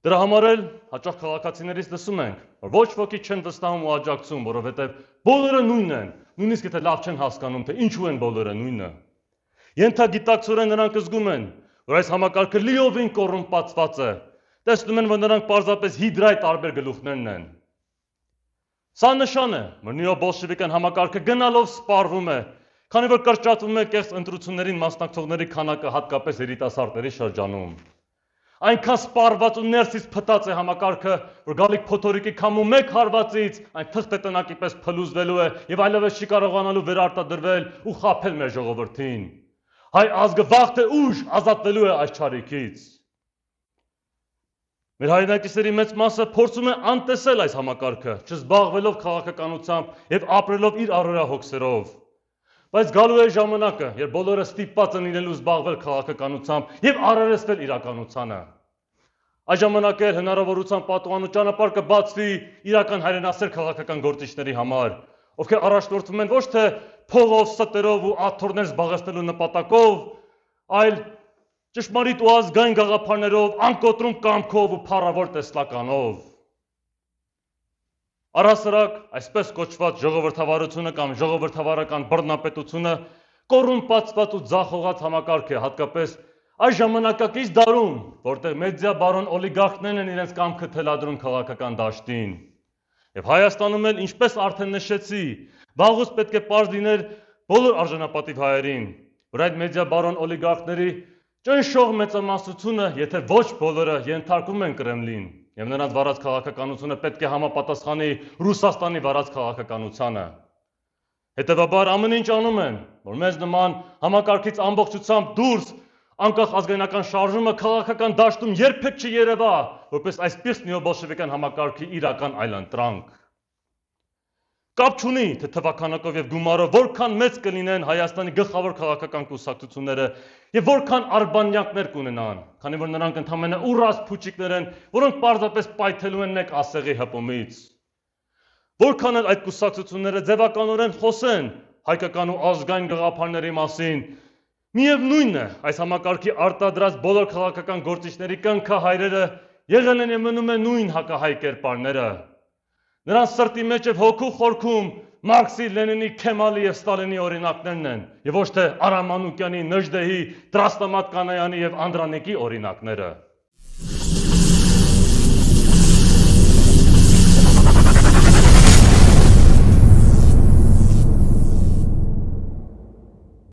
Դրա համար էլ հաճախ քաղաքացիներից լսում ենք, որ ոչ ոքի չեն վստահում ու աջակցում, որովհետև բոլորը նույնն են, նույնիսկ եթե լավ չեն հասկանում, թե ինչու են բոլորը նույնը։ Ենթագիտակցորեն նրանք զգում են, որ այս համակարգը լիովին կոռումպացված է, տեսնում են, որ նրանք պարզապես հիդրայի տարբեր գլուխներն են։ Սա նշան է, որ նեոբոլշևիկյան համակարգը գնալով սպառվում է, քանի որ կրճատվում է կեղծ ընտրություններին մասնակցողների քանակը հատկապես երիտասարդների շրջանում։ Այնքան սպառված ու ներսից փտած է համակարգը, որ գալիք փոթորիկի քամու մեկ հարվածից այն թղթե տնակի պես փլուզվելու է եւ այլևս չի կարողանալու վերարտադրվել ու խաբել մեր ժողովրդին։ Հայ ազգը վաղ թե ուշ ազատվելու է այս չարիքից։ Մեր հայրենակիցների մեծ մասը փորձում է անտեսել այս համակարգը, չզբաղվելով քաղաքականությամբ եւ ապրելով իր առօրյա հոգսերով։ Բայց գալու է ժամանակը, երբ բոլորը ստիպված են լինելու զբաղվել քաղաքականությամբ եւ առերեսվել իրականությանը։ Այս ժամանակ էլ հնարավորության պատուհան ու ճանապարհ կբացվի իրական հայրենասեր քաղաքական գործիչների համար, ովքեր առաջնորդվում են ոչ թե փողով, ստերով ու աթոռներ զբաղեցնելու նպատակով, այլ ճշմարիտ ու ազգային գաղափարներով, անկոտրում կամքով ու փառավոր տեսլականով։ Առհասարակ, այսպես կոչված ժողովրդավարությունը կամ ժողովրդավարական բռնապետությունը կոռումպացված ու ձախողած համակարգ է, հատկապես այս ժամանակակից դարում, որտեղ մեդիա բարոն օլիգարխներն են իրենց կամքը թելադրում քաղաքական դաշտին։ Եվ Հայաստանում էլ, ինչպես արդեն նշեցի, վաղուց պետք է պարզ լիներ բոլոր արժանապատիվ հայերին, որ այդ մեդիա բարոն օլիգարխների ճնշող մեծամասնությունը, եթե ոչ բոլորը, ենթարկվում են Կրեմլին, եւ նրանց վարած քաղաքականությունը պետք է համապատասխանի Ռուսաստանի վարած քաղաքականությանը։ Հետևաբար ամեն ինչ անում են, որ մեզ նման համակարգից ամբողջությամբ դուրս անկախ ազգայնական շարժումը քաղաքական դաշտում երբեք չերևա, որպես այսպես նեոբոլշևիկյան համակարգի իրական այլընտրանք։ Կապ չունի, թե թվականակով եւ գումարով որքան մեծ կլինեն Հայաստանի գլխավոր քաղաքական կուսակցությունները եւ որքան արբանյակներ կունենան, քանի որ նրանք ընդամենը ուռած փուչիկներ են, որոնք պարզապես պայթելու են մեկ ասեղի հպումից։ Որքան էլ այդ կուսակցությունները ձևականորեն խոսեն հայկական ու ազգային գաղափարների մասին, միևնույնն է, այս համակարգի արտադրած բոլոր քաղաքական գործիչների կնքահայրերը եղել են եւ մնում են նույն հակահայ կերպարները։ Նրանց սրտի մեջ եւ հոգու խորքում Մարքսի, Լենինի, Քեմալի եւ Ստալինի օրինակներն են եւ ոչ թե Արամ Մանուկյանի, Նժդեհի, Դրաստամատ Կանայանի եւ Անդրանիկի օրինակները։